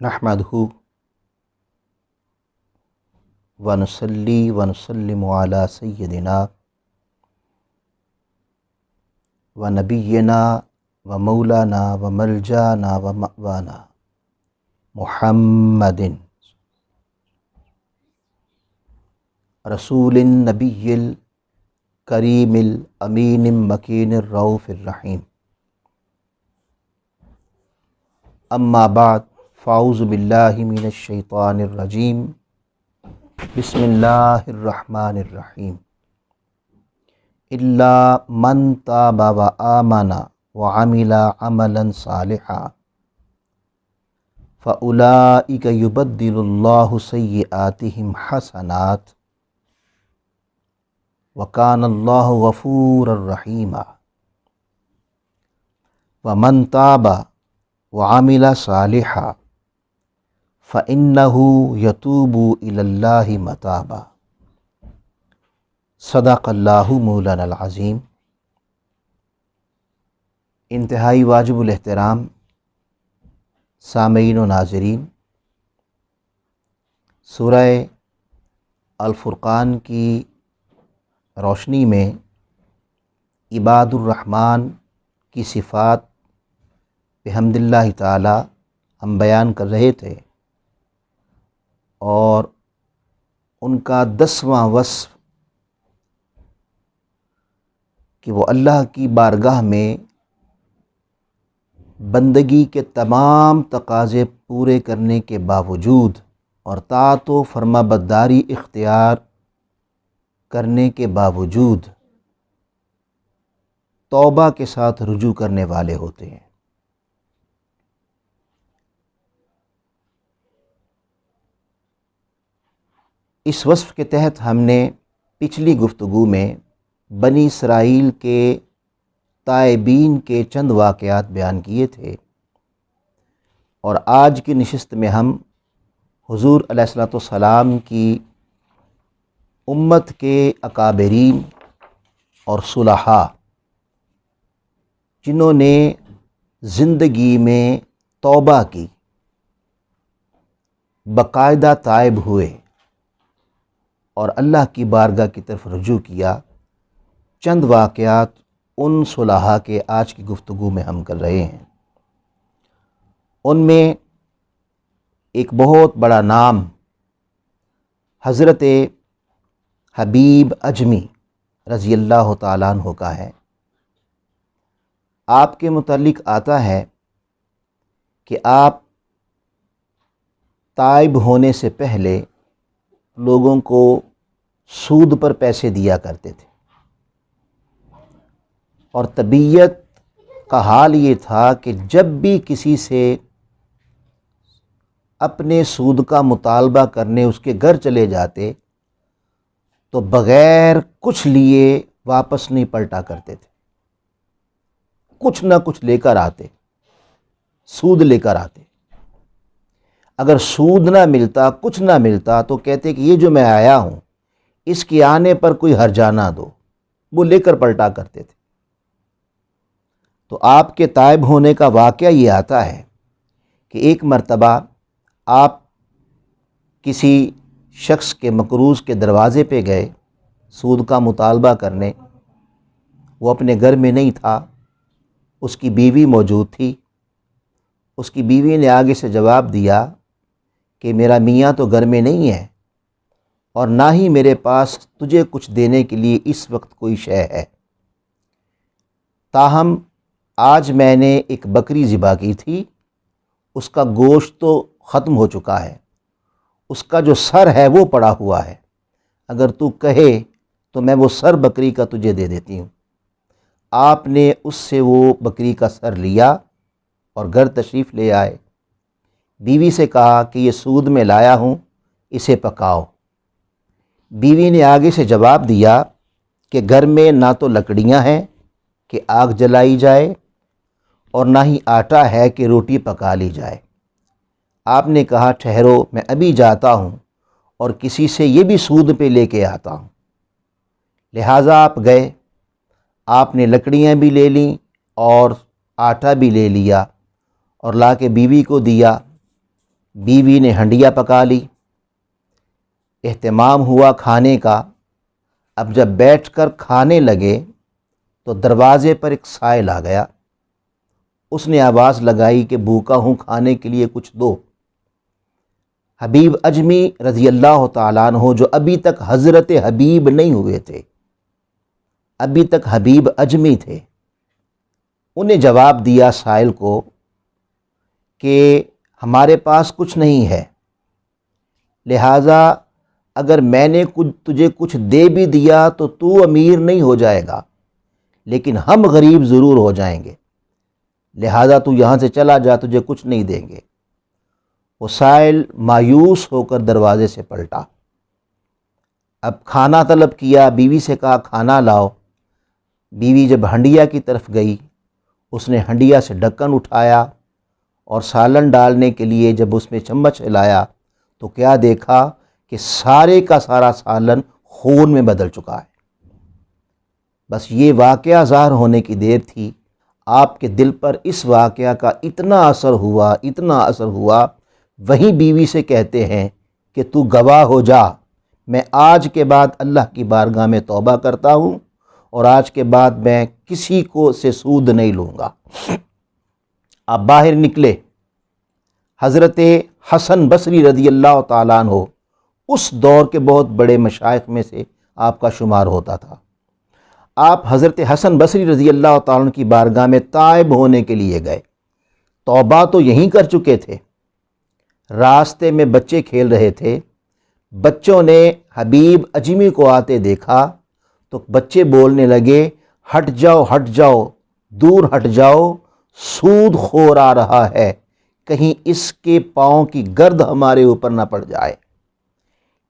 نحمدہ ونصلی ونسلم علی سیدنا ونبینا ومولانا وملجانا ومأوانا محمد رسول النبی الکریم الامین مکین الرؤوف الرحیم. اما بعد فاعوذ باللہ من الشیطان الرجیم. بسم اللہ الرحمن الرحیم. الا من تاب وآمن وعمل عملا صالحا فأولئک یبدل اللہ سیئاتہم حسنات وکان اللہ غفورا رحیما. ومن تاب وعمل صالحا فإنہ یتوب الی اللہ متابا. صدق اللہ مولانا العظیم. انتہائی واجب الاحترام سامعین و ناظرین، سورہ الفرقان کی روشنی میں عباد الرحمن کی صفات بحمد اللہ تعالی ہم بیان کر رہے تھے، اور ان کا 10واں وصف کہ وہ اللہ کی بارگاہ میں بندگی کے تمام تقاضے پورے کرنے کے باوجود اور طاعت و فرما برداری اختیار کرنے کے باوجود توبہ کے ساتھ رجوع کرنے والے ہوتے ہیں. اس وصف کے تحت ہم نے پچھلی گفتگو میں بنی اسرائیل کے تائبین کے چند واقعات بیان کیے تھے، اور آج کی نشست میں ہم حضور علیہ الصلوۃ والسلام کی امت کے اکابرین اور صلحاء جنہوں نے زندگی میں توبہ کی، باقاعدہ تائب ہوئے اور اللہ کی بارگاہ کی طرف رجوع کیا، چند واقعات ان صلحاء کے آج کی گفتگو میں ہم کر رہے ہیں. ان میں ایک بہت بڑا نام حضرت حبیب اجمی رضی اللہ تعالیٰ عنہ کا ہے. آپ کے متعلق آتا ہے کہ آپ تائب ہونے سے پہلے لوگوں کو سود پر پیسے دیا کرتے تھے، اور طبیعت کا حال یہ تھا کہ جب بھی کسی سے اپنے سود کا مطالبہ کرنے اس کے گھر چلے جاتے تو بغیر کچھ لیے واپس نہیں پلٹا کرتے تھے، کچھ نہ کچھ لے کر آتے، سود لے کر آتے. اگر سود نہ ملتا، کچھ نہ ملتا، تو کہتے کہ یہ جو میں آیا ہوں اس کے آنے پر کوئی ہرجہ نہ دو، وہ لے کر پلٹا کرتے تھے. تو آپ کے تائب ہونے کا واقعہ یہ آتا ہے کہ ایک مرتبہ آپ کسی شخص کے مقروض کے دروازے پہ گئے سود کا مطالبہ کرنے. وہ اپنے گھر میں نہیں تھا، اس کی بیوی موجود تھی. اس کی بیوی نے آگے سے جواب دیا کہ میرا میاں تو گھر میں نہیں ہے، اور نہ ہی میرے پاس تجھے کچھ دینے کے لیے اس وقت کوئی شے ہے. تاہم آج میں نے ایک بکری ذبح کی تھی، اس کا گوشت تو ختم ہو چکا ہے، اس کا جو سر ہے وہ پڑا ہوا ہے. اگر تو کہے تو میں وہ سر بکری کا تجھے دے دیتی ہوں. آپ نے اس سے وہ بکری کا سر لیا اور گھر تشریف لے آئے. بیوی سے کہا کہ یہ سود میں لایا ہوں، اسے پکاؤ. بیوی نے آگے سے جواب دیا کہ گھر میں نہ تو لکڑیاں ہیں کہ آگ جلائی جائے، اور نہ ہی آٹا ہے کہ روٹی پکا لی جائے. آپ نے کہا ٹھہرو، میں ابھی جاتا ہوں اور کسی سے یہ بھی سود پہ لے کے آتا ہوں. لہٰذا آپ گئے، آپ نے لکڑیاں بھی لے لیں اور آٹا بھی لے لیا اور لا کے بیوی کو دیا. بیوی نے ہنڈیا پکا لی، اہتمام ہوا کھانے کا۔ اب جب بیٹھ کر کھانے لگے تو دروازے پر ایک سائل آ گیا۔ اس نے آواز لگائی کہ بھوکا ہوں، کھانے کے لیے کچھ دو۔ حبیب اجمی رضی اللہ تعالیٰ عنہ، جو ابھی تک حضرت حبیب نہیں ہوئے تھے، ابھی تک حبیب اجمی تھے، انہیں جواب دیا سائل کو کہ ہمارے پاس کچھ نہیں ہے، لہٰذا اگر میں نے تجھے کچھ دے بھی دیا تو تو امیر نہیں ہو جائے گا، لیکن ہم غریب ضرور ہو جائیں گے، لہٰذا تو یہاں سے چلا جا، تجھے کچھ نہیں دیں گے۔ وہ سائل مایوس ہو کر دروازے سے پلٹا۔ اب کھانا طلب کیا، بیوی سے کہا کھانا لاؤ۔ بیوی جب ہنڈیا کی طرف گئی، اس نے ہنڈیا سے ڈھکن اٹھایا اور سالن ڈالنے کے لیے جب اس میں چمچ ہلایا تو کیا دیکھا کہ سارے کا سارا سالن خون میں بدل چکا ہے۔ بس یہ واقعہ ظاہر ہونے کی دیر تھی، آپ کے دل پر اس واقعہ کا اتنا اثر ہوا، اتنا اثر ہوا، وہیں بیوی سے کہتے ہیں کہ تو گواہ ہو جا، میں آج کے بعد اللہ کی بارگاہ میں توبہ کرتا ہوں اور آج کے بعد میں کسی کو سے سود نہیں لوں گا۔ آپ باہر نکلے۔ حضرت حسن بصری رضی اللہ تعالیٰ عنہ اس دور کے بہت بڑے مشائخ میں سے آپ کا شمار ہوتا تھا۔ آپ حضرت حسن بصری رضی اللہ تعالیٰ عنہ کی بارگاہ میں تائب ہونے کے لیے گئے۔ توبہ تو یہیں کر چکے تھے۔ راستے میں بچے کھیل رہے تھے، بچوں نے حبیب اجمی کو آتے دیکھا تو بچے بولنے لگے ہٹ جاؤ، ہٹ جاؤ، دور ہٹ جاؤ، سود خور آ رہا ہے، کہیں اس کے پاؤں کی گرد ہمارے اوپر نہ پڑ جائے۔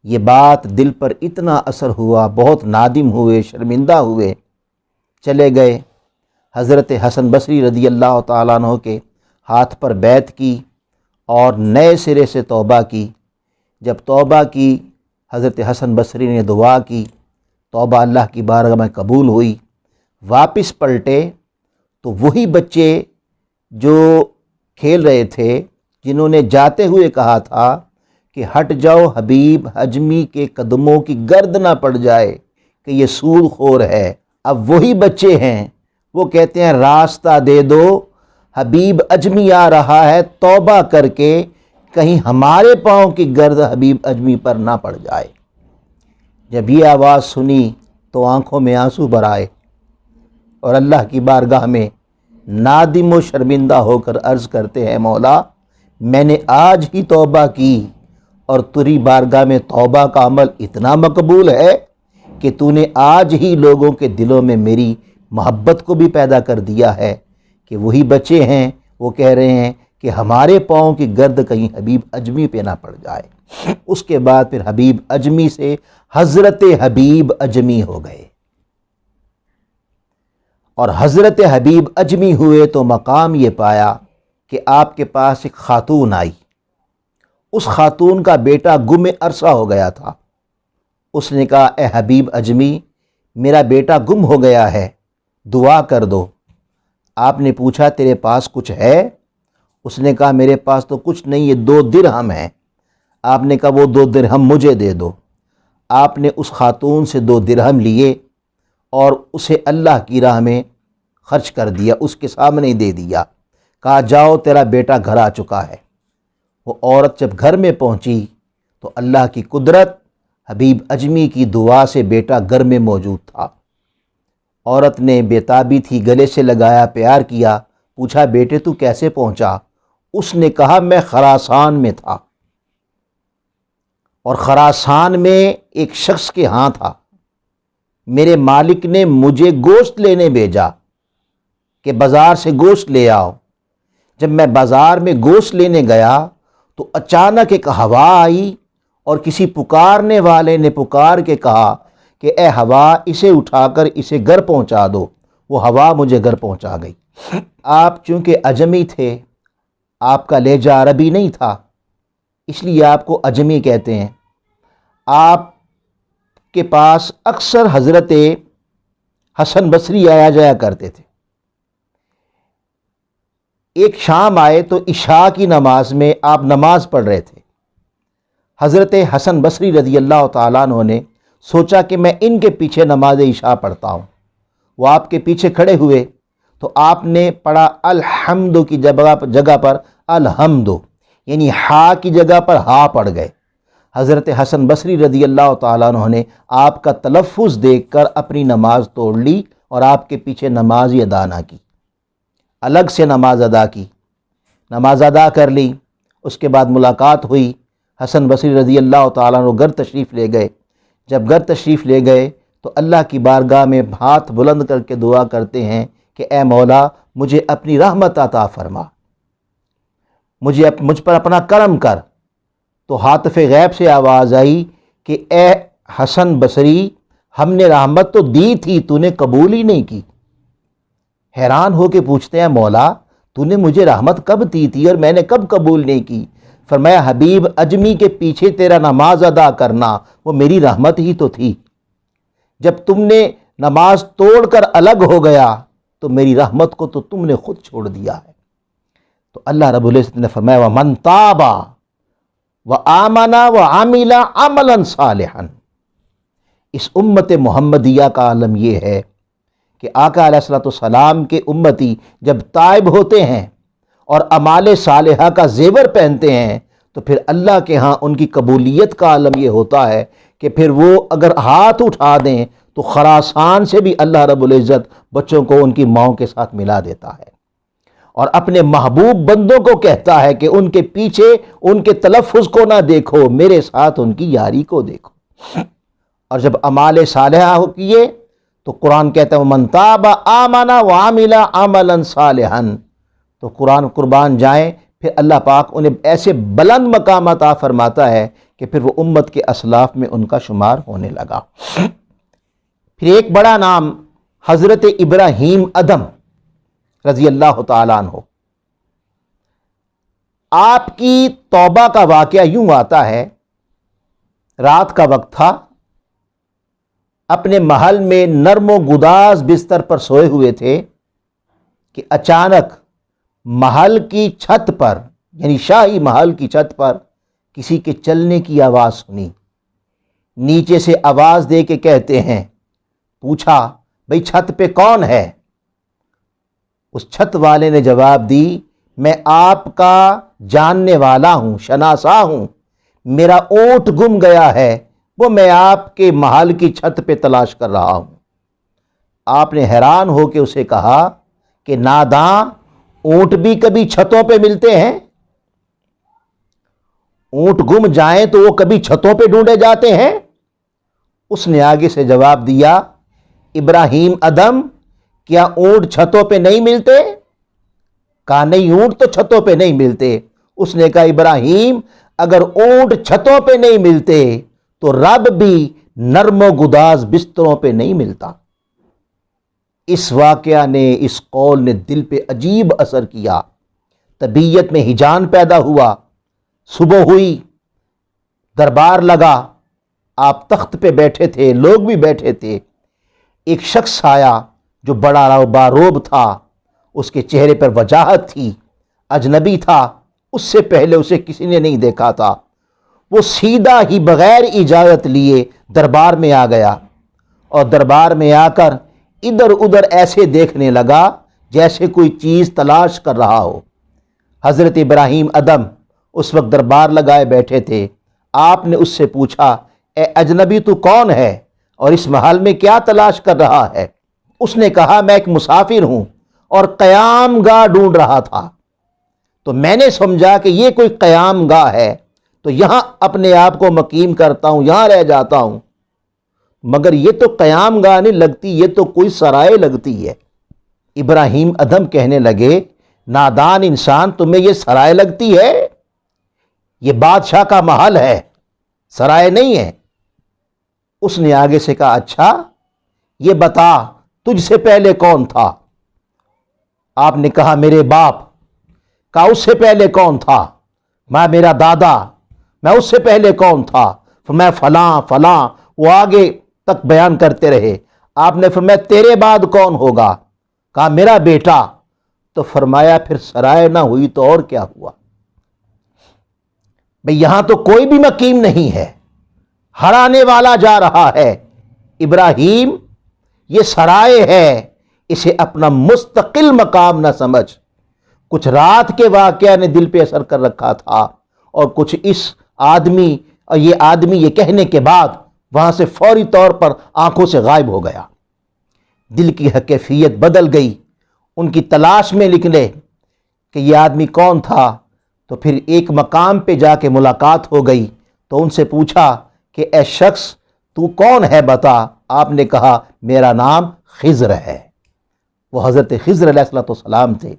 یہ بات دل پر اتنا اثر ہوا، بہت نادم ہوئے، شرمندہ ہوئے، چلے گئے۔ حضرت حسن بصری رضی اللہ تعالیٰ عنہ کے ہاتھ پر بیعت کی اور نئے سرے سے توبہ کی۔ جب توبہ کی، حضرت حسن بصری نے دعا کی، توبہ اللہ کی بارگاہ میں قبول ہوئی۔ واپس پلٹے تو وہی بچے جو کھیل رہے تھے، جنہوں نے جاتے ہوئے کہا تھا کہ ہٹ جاؤ، حبیب اجمی کے قدموں کی گرد نہ پڑ جائے کہ یہ سود خور ہے، اب وہی بچے ہیں، وہ کہتے ہیں راستہ دے دو، حبیب اجمی آ رہا ہے، توبہ کر کے کہیں ہمارے پاؤں کی گرد حبیب اجمی پر نہ پڑ جائے۔ جب یہ آواز سنی تو آنکھوں میں آنسو بھر آئے اور اللہ کی بارگاہ میں نادم و شرمندہ ہو کر عرض کرتے ہیں مولا، میں نے آج ہی توبہ کی اور تیری بارگاہ میں توبہ کا عمل اتنا مقبول ہے کہ تو نے آج ہی لوگوں کے دلوں میں میری محبت کو بھی پیدا کر دیا ہے کہ وہی بچے ہیں، وہ کہہ رہے ہیں کہ ہمارے پاؤں کی گرد کہیں حبیب اجمی پہ نہ پڑ جائے۔ اس کے بعد پھر حبیب اجمی سے حضرت حبیب اجمی ہو گئے، اور حضرت حبیب اجمی ہوئے تو مقام یہ پایا کہ آپ کے پاس ایک خاتون آئی۔ اس خاتون کا بیٹا گم عرصہ ہو گیا تھا۔ اس نے کہا اے حبیب اجمی، میرا بیٹا گم ہو گیا ہے، دعا کر دو۔ آپ نے پوچھا تیرے پاس کچھ ہے؟ اس نے کہا میرے پاس تو کچھ نہیں، یہ 2 درہم ہیں۔ آپ نے کہا وہ 2 درہم مجھے دے دو۔ آپ نے اس خاتون سے 2 درہم لیے اور اسے اللہ کی راہ میں خرچ کر دیا، اس کے سامنے ہی دے دیا، کہا جاؤ تیرا بیٹا گھر آ چکا ہے۔ وہ عورت جب گھر میں پہنچی تو اللہ کی قدرت، حبیب اجمی کی دعا سے بیٹا گھر میں موجود تھا۔ عورت نے بےتابی تھی، گلے سے لگایا، پیار کیا، پوچھا بیٹے تو کیسے پہنچا؟ اس نے کہا میں خراسان میں تھا اور خراسان میں ایک شخص کے ہاں تھا، میرے مالک نے مجھے گوشت لینے بھیجا کہ بازار سے گوشت لے آؤ۔ جب میں بازار میں گوشت لینے گیا تو اچانک ایک ہوا آئی اور کسی پکارنے والے نے پکار کے کہا کہ اے ہوا، اسے اٹھا کر اسے گھر پہنچا دو۔ وہ ہوا مجھے گھر پہنچا گئی۔ آپ چونکہ اجمی تھے، آپ کا لہجہ عربی نہیں تھا، اس لیے آپ کو اجمی کہتے ہیں۔ آپ کے پاس اکثر حضرت حسن بصری آیا جایا کرتے تھے۔ ایک شام آئے تو عشاء کی نماز میں آپ نماز پڑھ رہے تھے۔ حضرت حسن بصری رضی اللہ تعالیٰ عنہ نے سوچا کہ میں ان کے پیچھے نماز عشاء پڑھتا ہوں۔ وہ آپ کے پیچھے کھڑے ہوئے تو آپ نے پڑھا الحمد کی جگہ پر الحمد، یعنی ہا کی جگہ پر ہا پڑھ گئے۔ حضرت حسن بصری رضی اللہ تعالیٰ عنہ نے آپ کا تلفظ دیکھ کر اپنی نماز توڑ لی اور آپ کے پیچھے نماز ہی ادا نہ کی، الگ سے نماز ادا کی، نماز ادا کر لی۔ اس کے بعد ملاقات ہوئی، حسن بصری رضی اللہ تعالیٰ عنہ گھر تشریف لے گئے۔ جب گھر تشریف لے گئے تو اللہ کی بارگاہ میں ہاتھ بلند کر کے دعا کرتے ہیں کہ اے مولا مجھے اپنی رحمت عطا فرما، مجھ پر اپنا کرم کر۔ تو حاطف غیب سے آواز آئی کہ اے حسن بصری، ہم نے رحمت تو دی تھی، تو نے قبول ہی نہیں کی۔ حیران ہو کے پوچھتے ہیں مولا تو نے مجھے رحمت کب دی تھی اور میں نے کب قبول نہیں کی؟ فرمایا حبیب اجمی کے پیچھے تیرا نماز ادا کرنا وہ میری رحمت ہی تو تھی، جب تم نے نماز توڑ کر الگ ہو گیا تو میری رحمت کو تو تم نے خود چھوڑ دیا ہے۔ تو اللہ رب العزت نے فرمایا وَمَن تَابَ وَآمَنَ وَعَمِلَ عَمَلًا صَالِحًا۔ اس امت محمدیہ کا عالم یہ ہے کہ آقا علیہ السلام کے امتی جب تائب ہوتے ہیں اور اعمال صالحہ کا زیور پہنتے ہیں تو پھر اللہ کے ہاں ان کی قبولیت کا عالم یہ ہوتا ہے کہ پھر وہ اگر ہاتھ اٹھا دیں تو خراسان سے بھی اللہ رب العزت بچوں کو ان کی ماؤں کے ساتھ ملا دیتا ہے، اور اپنے محبوب بندوں کو کہتا ہے کہ ان کے پیچھے ان کے تلفظ کو نہ دیکھو، میرے ساتھ ان کی یاری کو دیکھو۔ اور جب اعمال صالحہ کیے تو قرآن کہتا ہے وَمَن تَابَ آمَنَ وَعَمِلَ عَمَلًا صَالِحًا، تو قرآن قربان جائیں، پھر اللہ پاک انہیں ایسے بلند مقام عطا فرماتا ہے کہ پھر وہ امت کے اسلاف میں ان کا شمار ہونے لگا۔ پھر ایک بڑا نام حضرت ابراہیم ادھم رضی اللہ تعالیٰ عنہ، آپ کی توبہ کا واقعہ یوں آتا ہے، رات کا وقت تھا، اپنے محل میں نرم و گداز بستر پر سوئے ہوئے تھے کہ اچانک محل کی چھت پر، یعنی شاہی محل کی چھت پر کسی کے چلنے کی آواز سنی۔ نیچے سے آواز دے کے کہتے ہیں، پوچھا بھئی چھت پہ کون ہے؟ اس چھت والے نے جواب دی، میں آپ کا جاننے والا ہوں، شناسا ہوں، میرا اونٹ گم گیا ہے، وہ میں آپ کے محل کی چھت پہ تلاش کر رہا ہوں۔ آپ نے حیران ہو کے اسے کہا کہ ناداں، اونٹ بھی کبھی چھتوں پہ ملتے ہیں؟ اونٹ گم جائیں تو وہ کبھی چھتوں پہ ڈھونڈے جاتے ہیں؟ اس نے آگے سے جواب دیا، ابراہیم ادم، کیا اونٹ چھتوں پہ نہیں ملتے؟ کہا نہیں، اونٹ تو چھتوں پہ نہیں ملتے۔ اس نے کہا ابراہیم، اگر اونٹ چھتوں پہ نہیں ملتے تو رب بھی نرم و گداز بستروں پہ نہیں ملتا۔ اس واقعہ نے، اس قول نے دل پہ عجیب اثر کیا، طبیعت میں ہیجان پیدا ہوا۔ صبح ہوئی، دربار لگا، آپ تخت پہ بیٹھے تھے، لوگ بھی بیٹھے تھے۔ ایک شخص آیا جو بڑا باروب تھا، اس کے چہرے پر وجاہت تھی، اجنبی تھا، اس سے پہلے اسے کسی نے نہیں دیکھا تھا۔ وہ سیدھا ہی بغیر اجازت لیے دربار میں آ گیا، اور دربار میں آ کر ادھر ادھر ایسے دیکھنے لگا جیسے کوئی چیز تلاش کر رہا ہو۔ حضرت ابراہیم ادم اس وقت دربار لگائے بیٹھے تھے۔ آپ نے اس سے پوچھا، اے اجنبی تو کون ہے اور اس محل میں کیا تلاش کر رہا ہے؟ اس نے کہا، میں ایک مسافر ہوں اور قیام گاہ ڈھونڈ رہا تھا، تو میں نے سمجھا کہ یہ کوئی قیام گاہ ہے تو یہاں اپنے آپ کو مقیم کرتا ہوں، یہاں رہ جاتا ہوں، مگر یہ تو قیام گاہ نہیں لگتی، یہ تو کوئی سرائے لگتی ہے۔ ابراہیم ادم کہنے لگے، نادان انسان، تمہیں یہ سرائے لگتی ہے؟ یہ بادشاہ کا محل ہے، سرائے نہیں ہے۔ اس نے آگے سے کہا، اچھا یہ بتا تجھ سے پہلے کون تھا؟ آپ نے کہا، میرے باپ۔ کہا، اس سے پہلے کون تھا؟ میں، میرا دادا۔ میں، اس سے پہلے کون تھا؟ فرمایا فلاں فلاں، وہ آگے تک بیان کرتے رہے۔ آپ نے فرمایا تیرے بعد کون ہوگا؟ کہا، میرا بیٹا۔ تو فرمایا پھر سرائے نہ ہوئی تو اور کیا ہوا؟ بھئی یہاں تو کوئی بھی مقیم نہیں ہے، ہرانے والا جا رہا ہے۔ ابراہیم یہ سرائے ہے، اسے اپنا مستقل مقام نہ سمجھ۔ کچھ رات کے واقعہ نے دل پہ اثر کر رکھا تھا، اور کچھ اس آدمی یہ کہنے کے بعد وہاں سے فوری طور پر آنکھوں سے غائب ہو گیا۔ دل کی کیفیت بدل گئی۔ ان کی تلاش میں نکلے کہ یہ آدمی کون تھا، تو پھر ایک مقام پہ جا کے ملاقات ہو گئی، تو ان سے پوچھا کہ اے شخص تو کون ہے بتا؟ آپ نے کہا میرا نام خضر ہے۔ وہ حضرت خضر علیہ السلام تھے،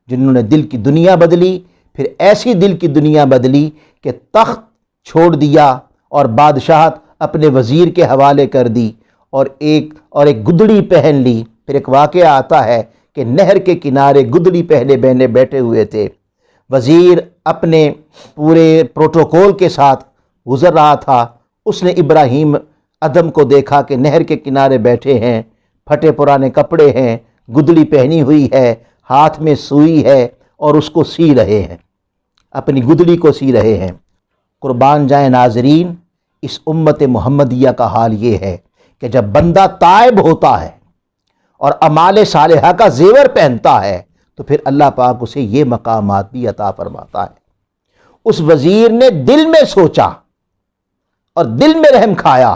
جنہوں نے دل کی دنیا بدلی، پھر ایسی دل کی دنیا بدلی کہ تخت چھوڑ دیا اور بادشاہت اپنے وزیر کے حوالے کر دی، اور ایک گدڑی پہن لی۔ پھر ایک واقعہ آتا ہے کہ نہر کے کنارے گدڑی پہنے بہنے بیٹھے ہوئے تھے، وزیر اپنے پورے پروٹوکول کے ساتھ گزر رہا تھا۔ اس نے ابراہیم ادم کو دیکھا کہ نہر کے کنارے بیٹھے ہیں، پھٹے پرانے کپڑے ہیں، گدڑی پہنی ہوئی ہے، ہاتھ میں سوئی ہے، اور اس کو سی رہے ہیں، اپنی گدڑی کو سی رہے ہیں۔ قربان جائیں ناظرین، اس امت محمدیہ کا حال یہ ہے کہ جب بندہ تائب ہوتا ہے اور اعمال صالحہ کا زیور پہنتا ہے تو پھر اللہ پاک اسے یہ مقامات بھی عطا فرماتا ہے۔ اس وزیر نے دل میں سوچا اور دل میں رحم کھایا۔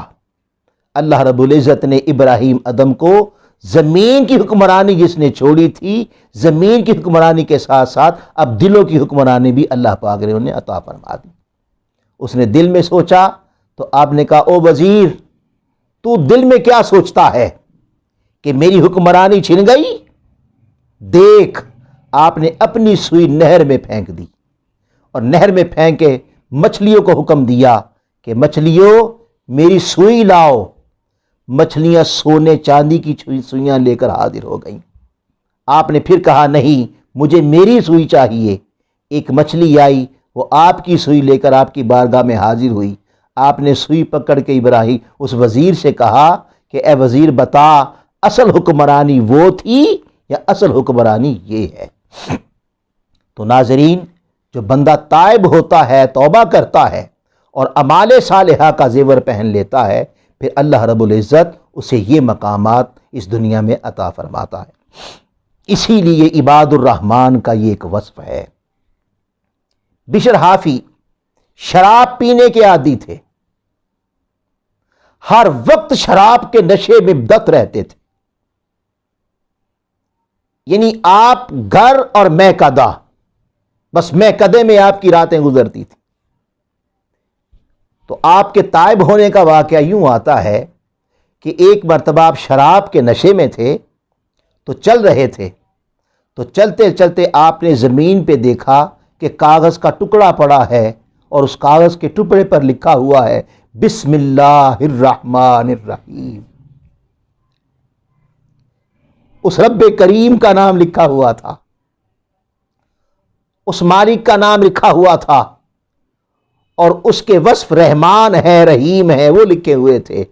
اللہ رب العزت نے ابراہیم ادم کو زمین کی حکمرانی جس نے چھوڑی تھی، زمین کی حکمرانی کے ساتھ ساتھ اب دلوں کی حکمرانی بھی اللہ پاک نے انہیں عطا فرما دی۔ اس نے دل میں سوچا تو آپ نے کہا او وزیر، تو دل میں کیا سوچتا ہے کہ میری حکمرانی چھن گئی؟ دیکھ، آپ نے اپنی سوئی نہر میں پھینک دی، اور نہر میں پھینکے مچھلیوں کو حکم دیا کہ مچھلیوں میری سوئی لاؤ۔ مچھلیاں سونے چاندی کی سوئیاں لے کر حاضر ہو گئیں۔ آپ نے پھر کہا نہیں، مجھے میری سوئی چاہیے۔ ایک مچھلی آئی، وہ آپ کی سوئی لے کر آپ کی بارگاہ میں حاضر ہوئی۔ آپ نے سوئی پکڑ کے ابراہیم اس وزیر سے کہا کہ اے وزیر بتا، اصل حکمرانی وہ تھی یا اصل حکمرانی یہ ہے؟ تو ناظرین، جو بندہ تائب ہوتا ہے، توبہ کرتا ہے اور اعمال صالحہ کا زیور پہن لیتا ہے، پھر اللہ رب العزت اسے یہ مقامات اس دنیا میں عطا فرماتا ہے۔ اسی لیے عباد الرحمن کا یہ ایک وصف ہے۔ بشر حافی شراب پینے کے عادی تھے، ہر وقت شراب کے نشے میں دت رہتے تھے، یعنی آپ گھر اور میں کدہ، بس میں کدے میں آپ کی راتیں گزرتی تھی۔ تو آپ کے تائب ہونے کا واقعہ یوں آتا ہے کہ ایک مرتبہ آپ شراب کے نشے میں تھے تو چل رہے تھے، تو چلتے چلتے آپ نے زمین پہ دیکھا کہ کاغذ کا ٹکڑا پڑا ہے، اور اس کاغذ کے ٹکڑے پر لکھا ہوا ہے بسم اللہ الرحمن الرحیم۔ اس رب کریم کا نام لکھا ہوا تھا، اس مالک کا نام لکھا ہوا تھا، اور اس کے وصف رحمان ہے رحیم ہے وہ لکھے ہوئے تھے۔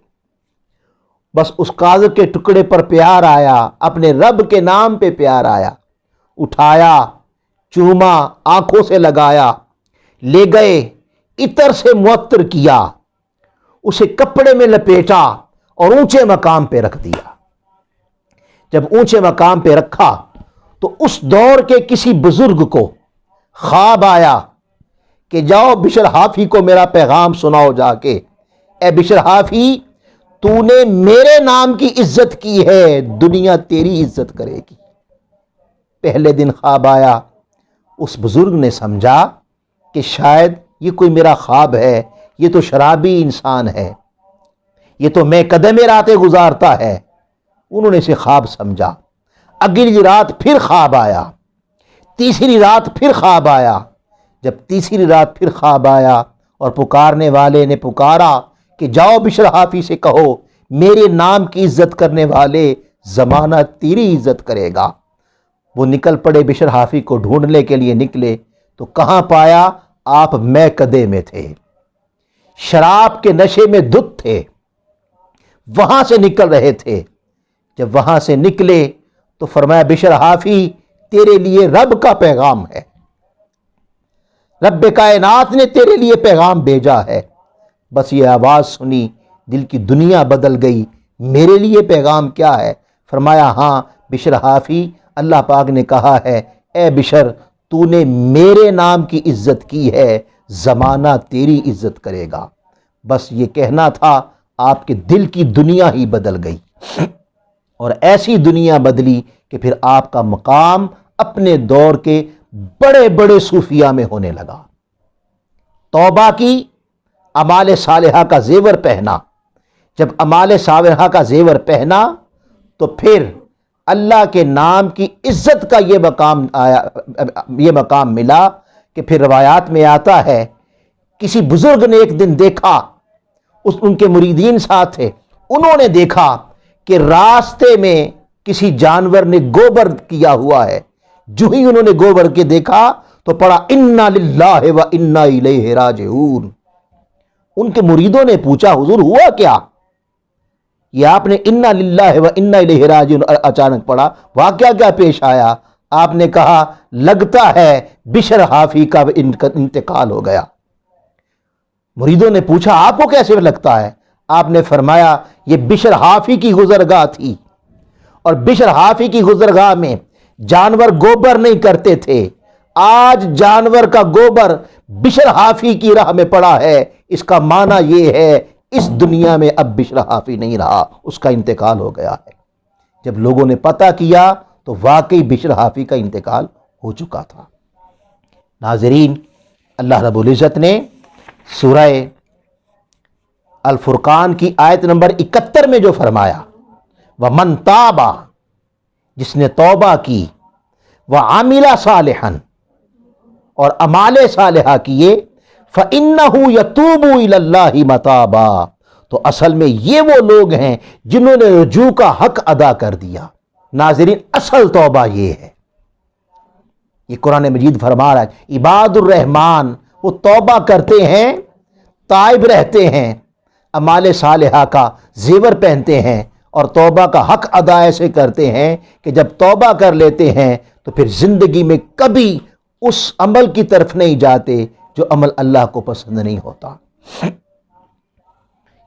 بس اس کاغذ کے ٹکڑے پر پیار آیا، اپنے رب کے نام پہ پیار آیا، اٹھایا، چوما، آنکھوں سے لگایا، لے گئے، عطر سے معطر کیا، اسے کپڑے میں لپیٹا اور اونچے مقام پہ رکھ دیا۔ جب اونچے مقام پہ رکھا تو اس دور کے کسی بزرگ کو خواب آیا کہ جاؤ بشر حافی کو میرا پیغام سناؤ جا کے، اے بشر حافی تو نے میرے نام کی عزت کی ہے، دنیا تیری عزت کرے گی۔ پہلے دن خواب آیا، اس بزرگ نے سمجھا کہ شاید یہ کوئی میرا خواب ہے، یہ تو شرابی انسان ہے، یہ تو میں قدم راتیں گزارتا ہے۔ انہوں نے اسے خواب سمجھا۔ اگلی رات پھر خواب آیا، تیسری رات پھر خواب آیا۔ جب تیسری رات پھر خواب آیا اور پکارنے والے نے پکارا کہ جاؤ بشر حافی سے کہو میرے نام کی عزت کرنے والے زمانہ تیری عزت کرے گا۔ وہ نکل پڑے، بشر حافی کو ڈھونڈنے کے لیے نکلے تو کہاں پایا؟ آپ میں کدے میں تھے، شراب کے نشے میں دھت تھے، وہاں سے نکل رہے تھے۔ جب وہاں سے نکلے تو فرمایا بشر حافی تیرے لیے رب کا پیغام ہے، رب کائنات نے تیرے لیے پیغام بھیجا ہے۔ بس یہ آواز سنی، دل کی دنیا بدل گئی، میرے لیے پیغام کیا ہے؟ فرمایا ہاں بشر حافی، اللہ پاک نے کہا ہے اے بشر تو نے میرے نام کی عزت کی ہے، زمانہ تیری عزت کرے گا۔ بس یہ کہنا تھا، آپ کے دل کی دنیا ہی بدل گئی، اور ایسی دنیا بدلی کہ پھر آپ کا مقام اپنے دور کے بڑے بڑے صوفیاء میں ہونے لگا۔ توبہ کی، اعمال صالحہ کا زیور پہنا۔ جب اعمال صالحہ کا زیور پہنا تو پھر اللہ کے نام کی عزت کا یہ مقام ملا کہ پھر روایات میں آتا ہے کسی بزرگ نے ایک دن دیکھا، ان کے مریدین ساتھ تھے، انہوں نے دیکھا کہ راستے میں کسی جانور نے گوبر کیا ہوا ہے۔ جو ہی انہوں نے گوبر کے دیکھا تو پڑھا انا للہ و انا الیہ راجعون۔ ان کے مریدوں نے پوچھا حضور ہوا کیا؟ یہ آپ نے انا للہ و انا الیہ راجعون اچانک پڑھا، واقعہ کیا پیش آیا؟ آپ نے کہا لگتا ہے بشر حافی کا انتقال ہو گیا۔ مریدوں نے پوچھا آپ کو کیسے لگتا ہے؟ آپ نے فرمایا یہ بشر حافی کی گزرگاہ تھی، اور بشر حافی کی گزرگاہ میں جانور گوبر نہیں کرتے تھے، آج جانور کا گوبر بشر حافی کی راہ میں پڑا ہے۔ اس کا معنی یہ ہے اس دنیا میں اب بشر حافی نہیں رہا، اس کا انتقال ہو گیا ہے۔ جب لوگوں نے پتہ کیا تو واقعی بشر حافی کا انتقال ہو چکا تھا۔ ناظرین، اللہ رب العزت نے سورہ الفرقان کی آیت نمبر 71 میں جو فرمایا وَمَن تَابَ، جس نے توبہ کی، وَعَمِلَ صَالِحًا، اور اعمال صالحہ کیے، فَإِنَّهُ يَتُوبُ إِلَى اللَّهِ مَتَابًا، تو اصل میں یہ وہ لوگ ہیں جنہوں نے رجوع کا حق ادا کر دیا۔ ناظرین، اصل توبہ یہ ہے، یہ قرآن مجید فرما رہا ہے عباد الرحمن وہ توبہ کرتے ہیں، تائب رہتے ہیں، اعمال صالحہ کا زیور پہنتے ہیں، اور توبہ کا حق ادا ایسے کرتے ہیں کہ جب توبہ کر لیتے ہیں تو پھر زندگی میں کبھی اس عمل کی طرف نہیں جاتے جو عمل اللہ کو پسند نہیں ہوتا۔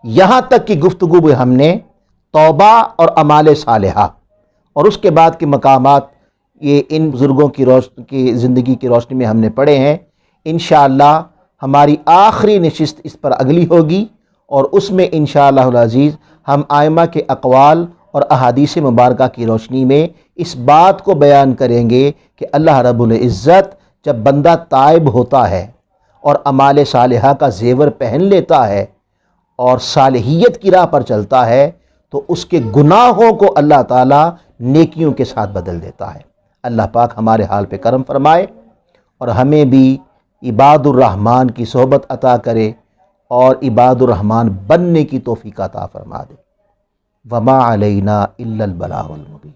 یہاں تک کی گفتگو میں ہم نے توبہ اور اعمال صالحہ اور اس کے بعد کے مقامات یہ ان بزرگوں کی زندگی کی روشنی میں ہم نے پڑھے ہیں۔ انشاءاللہ ہماری آخری نشست اس پر اگلی ہوگی، اور اس میں انشاءاللہ العزیز ہم ائمہ کے اقوال اور احادیث مبارکہ کی روشنی میں اس بات کو بیان کریں گے کہ اللہ رب العزت جب بندہ تائب ہوتا ہے اور اعمال صالحہ کا زیور پہن لیتا ہے اور صالحیت کی راہ پر چلتا ہے تو اس کے گناہوں کو اللہ تعالیٰ نیکیوں کے ساتھ بدل دیتا ہے۔ اللہ پاک ہمارے حال پہ کرم فرمائے اور ہمیں بھی عباد الرحمن کی صحبت عطا کرے اور عباد الرحمن بننے کی توفیق عطا فرما دے۔ وما علینا الا البلاغ المبین۔